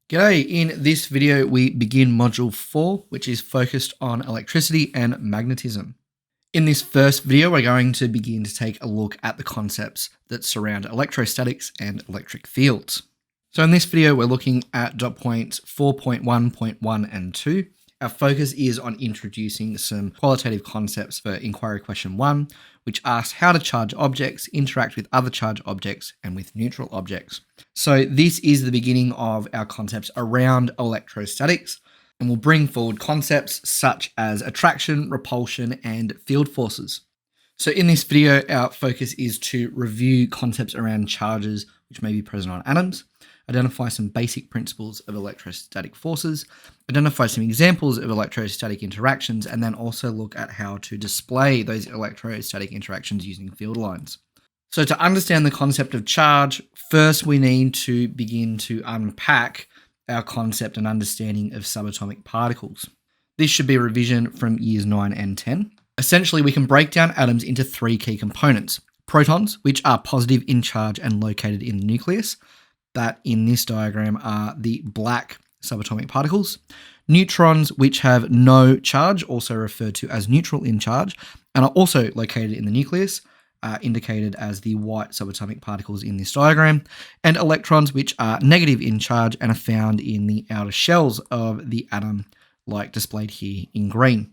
G'day, in this video we begin module 4, which is focused on electricity and magnetism. In this first video we're going to begin to take a look at the concepts that surround electrostatics and electric fields. So in this video we're looking at dot points 4.1.1 and 2. Our focus is on introducing some qualitative concepts for inquiry question 1, which asks how to charge objects, interact with other charged objects, and with neutral objects. So this is the beginning of our concepts around electrostatics, and we'll bring forward concepts such as attraction, repulsion, and field forces. So in this video, our focus is to review concepts around charges which may be present on atoms, identify some basic principles of electrostatic forces, identify some examples of electrostatic interactions, and then also look at how to display those electrostatic interactions using field lines. So to understand the concept of charge, first we need to begin to unpack our concept and understanding of subatomic particles. This should be a revision from years 9 and 10. Essentially, we can break down atoms into 3 key components. Protons, which are positive in charge and located in the nucleus, that in this diagram are the black subatomic particles. Neutrons, which have no charge, also referred to as neutral in charge, and are also located in the nucleus, indicated as the white subatomic particles in this diagram. And electrons, which are negative in charge and are found in the outer shells of the atom, like displayed here in green.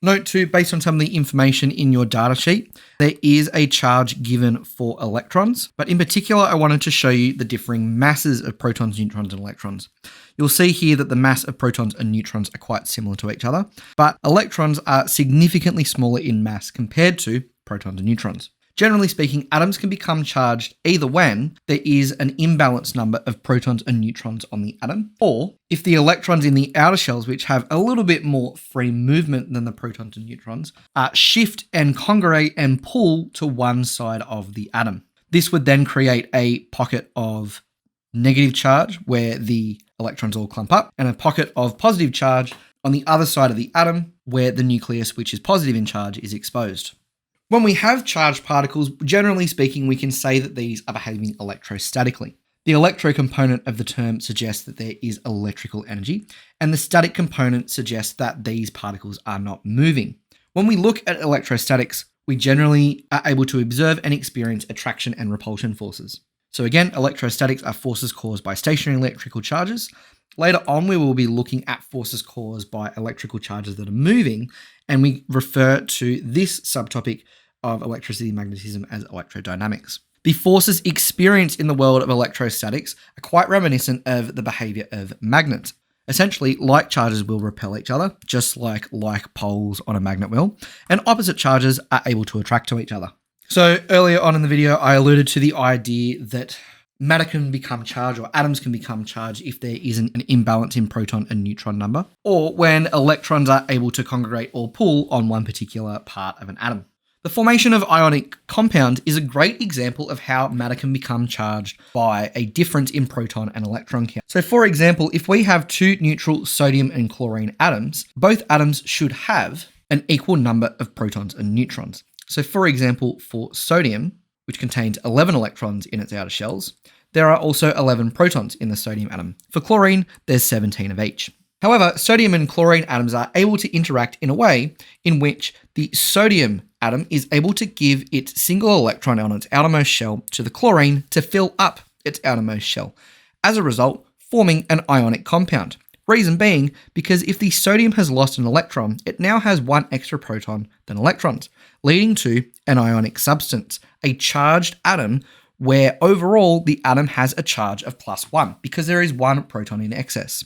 Note too, based on some of the information in your data sheet, there is a charge given for electrons, but in particular, I wanted to show you the differing masses of protons, neutrons, and electrons. You'll see here that the mass of protons and neutrons are quite similar to each other, but electrons are significantly smaller in mass compared to protons and neutrons. Generally speaking, atoms can become charged either when there is an imbalanced number of protons and neutrons on the atom, or if the electrons in the outer shells, which have a little bit more free movement than the protons and neutrons, shift and congregate and pull to one side of the atom. This would then create a pocket of negative charge where the electrons all clump up, and a pocket of positive charge on the other side of the atom where the nucleus, which is positive in charge, is exposed. When we have charged particles, generally speaking, we can say that these are behaving electrostatically. The electro component of the term suggests that there is electrical energy, and the static component suggests that these particles are not moving. When we look at electrostatics, we generally are able to observe and experience attraction and repulsion forces. So again, electrostatics are forces caused by stationary electrical charges. Later on, we will be looking at forces caused by electrical charges that are moving, and we refer to this subtopic of electricity and magnetism as electrodynamics. The forces experienced in the world of electrostatics are quite reminiscent of the behavior of magnets. Essentially, like charges will repel each other, just like poles on a magnet will, and opposite charges are able to attract to each other. So earlier on in the video, I alluded to the idea that matter can become charged, or atoms can become charged, if there isn't an imbalance in proton and neutron number, or when electrons are able to congregate or pull on one particular part of an atom. The formation of ionic compounds is a great example of how matter can become charged by a difference in proton and electron count. So for example, if we have 2 neutral sodium and chlorine atoms, both atoms should have an equal number of protons and neutrons. So for example, for sodium, which contains 11 electrons in its outer shells, there are also 11 protons in the sodium atom. For chlorine, there's 17 of each. However, sodium and chlorine atoms are able to interact in a way in which the sodium atom is able to give its single electron on its outermost shell to the chlorine to fill up its outermost shell, as a result, forming an ionic compound. Reason being, because if the sodium has lost an electron, it now has 1 extra proton than electrons, leading to an ionic substance, a charged atom, where overall the atom has a charge of +1 because there is 1 proton in excess.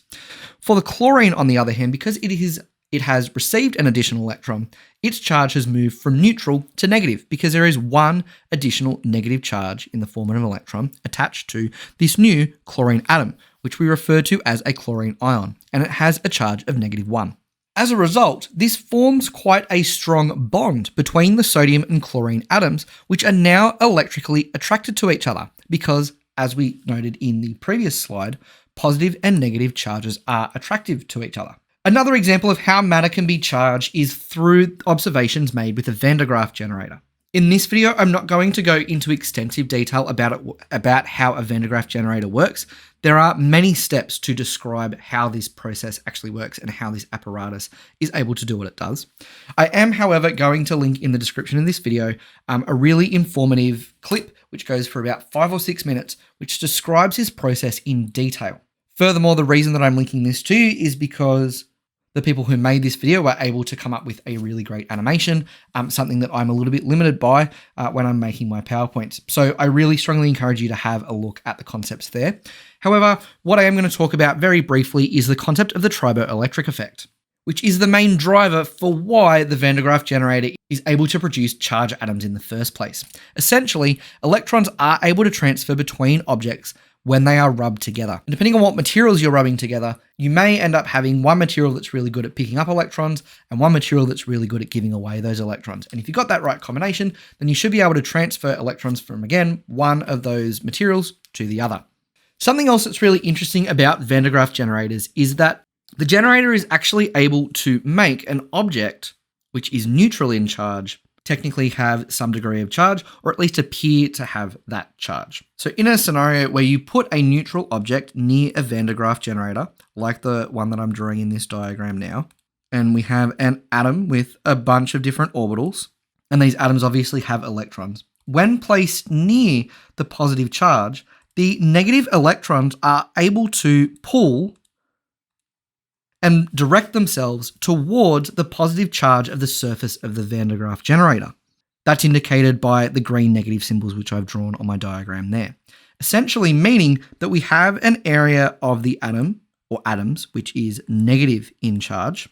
For the chlorine, on the other hand, because it has received an additional electron, its charge has moved from neutral to negative because there is 1 additional negative charge in the form of an electron attached to this new chlorine atom, which we refer to as a chlorine ion, and it has a charge of -1. As a result, this forms quite a strong bond between the sodium and chlorine atoms, which are now electrically attracted to each other because, as we noted in the previous slide, positive and negative charges are attractive to each other. Another example of how matter can be charged is through observations made with a Graaff generator. In this video, I'm not going to go into extensive detail about how a Van de Graaff generator works. There are many steps to describe how this process actually works and how this apparatus is able to do what it does. I am, however, going to link in the description of this video a really informative clip which goes for about 5 or 6 minutes, which describes this process in detail. Furthermore, the reason that I'm linking this to you is because the people who made this video were able to come up with a really great animation, something that I'm a little bit limited by when I'm making my PowerPoints. So I really strongly encourage you to have a look at the concepts there. However, what I am going to talk about very briefly is the concept of the triboelectric effect, which is the main driver for why the Van de Graaff generator is able to produce charge atoms in the first place. Essentially, electrons are able to transfer between objects when they are rubbed together. And depending on what materials you're rubbing together, you may end up having one material that's really good at picking up electrons and one material that's really good at giving away those electrons. And if you've got that right combination, then you should be able to transfer electrons from, again, one of those materials to the other. Something else that's really interesting about Van de Graaff generators is that the generator is actually able to make an object which is neutral in charge technically have some degree of charge, or at least appear to have that charge. So in a scenario where you put a neutral object near a Van de Graaff generator, like the one that I'm drawing in this diagram now, and we have an atom with a bunch of different orbitals, and these atoms obviously have electrons. When placed near the positive charge, the negative electrons are able to pull and direct themselves towards the positive charge of the surface of the Van de Graaff generator. That's indicated by the green negative symbols which I've drawn on my diagram there. Essentially meaning that we have an area of the atom, or atoms, which is negative in charge,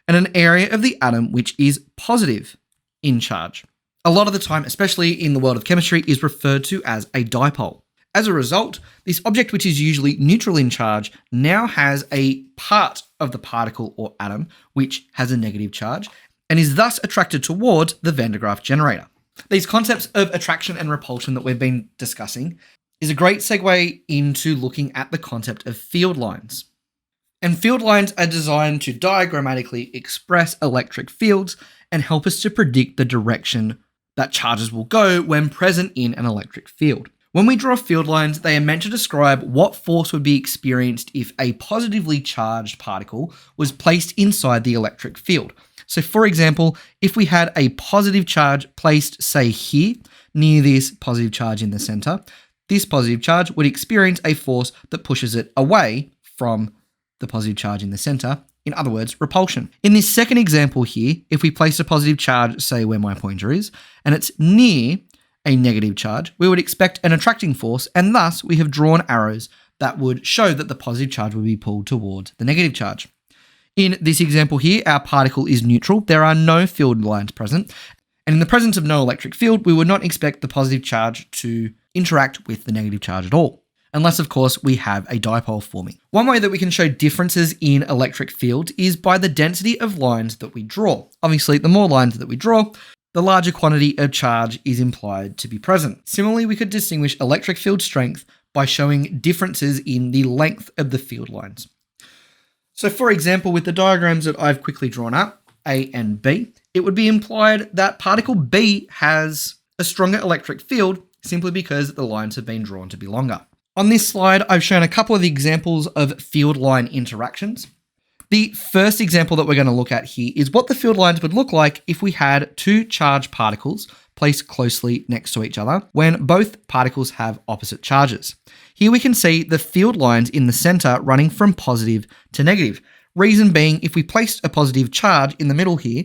and an area of the atom which is positive in charge. A lot of the time, especially in the world of chemistry, is referred to as a dipole. As a result, this object, which is usually neutral in charge, now has a part of the particle or atom which has a negative charge and is thus attracted towards the Van de Graaff generator. These concepts of attraction and repulsion that we've been discussing is a great segue into looking at the concept of field lines. And field lines are designed to diagrammatically express electric fields and help us to predict the direction that charges will go when present in an electric field. When we draw field lines, they are meant to describe what force would be experienced if a positively charged particle was placed inside the electric field. So for example, if we had a positive charge placed, say here, near this positive charge in the center, this positive charge would experience a force that pushes it away from the positive charge in the center. In other words, repulsion. In this second example here, if we place a positive charge, say where my pointer is, and it's near a negative charge, we would expect an attracting force, and thus we have drawn arrows that would show that the positive charge would be pulled towards the negative charge. In this example here, our particle is neutral. There are no field lines present. And in the presence of no electric field, we would not expect the positive charge to interact with the negative charge at all, unless, of course, we have a dipole forming. One way that we can show differences in electric fields is by the density of lines that we draw. Obviously, the more lines that we draw, the larger quantity of charge is implied to be present. Similarly, we could distinguish electric field strength by showing differences in the length of the field lines. So for example, with the diagrams that I've quickly drawn up, A and B, it would be implied that particle B has a stronger electric field simply because the lines have been drawn to be longer. On this slide, I've shown a couple of examples of field line interactions. The first example that we're going to look at here is what the field lines would look like if we had two charged particles placed closely next to each other when both particles have opposite charges. Here we can see the field lines in the center running from positive to negative. Reason being, if we placed a positive charge in the middle here,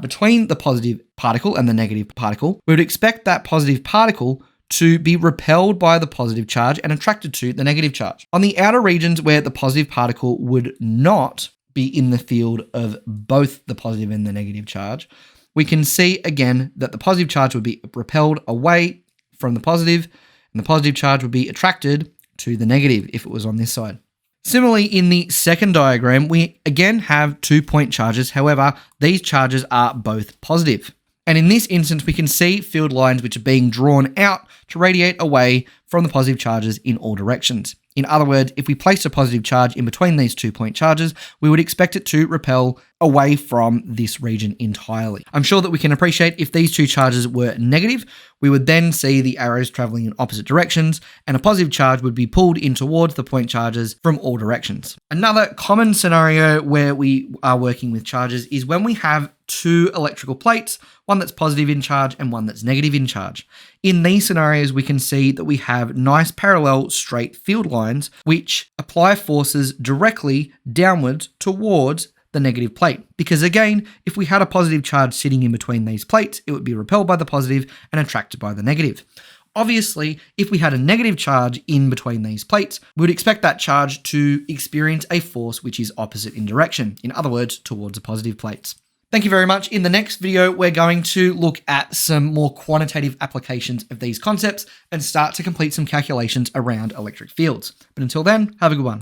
between the positive particle and the negative particle, we would expect that positive particle to be repelled by the positive charge and attracted to the negative charge. On the outer regions where the positive particle would not be in the field of both the positive and the negative charge, we can see again that the positive charge would be repelled away from the positive, and the positive charge would be attracted to the negative if it was on this side. Similarly, in the second diagram, we again have 2-point charges. However, these charges are both positive. And in this instance, we can see field lines which are being drawn out to radiate away from the positive charges in all directions. In other words, if we placed a positive charge in between these 2-point charges, we would expect it to repel away from this region entirely. I'm sure that we can appreciate if these two charges were negative, we would then see the arrows traveling in opposite directions, and a positive charge would be pulled in towards the point charges from all directions. Another common scenario where we are working with charges is when we have two electrical plates, one that's positive in charge and one that's negative in charge. In these scenarios, we can see that we have nice parallel straight field lines which apply forces directly downwards towards the negative plate. Because again, if we had a positive charge sitting in between these plates, it would be repelled by the positive and attracted by the negative. Obviously, if we had a negative charge in between these plates, we would expect that charge to experience a force which is opposite in direction. In other words, towards the positive plates. Thank you very much. In the next video, we're going to look at some more quantitative applications of these concepts and start to complete some calculations around electric fields. But until then, have a good one.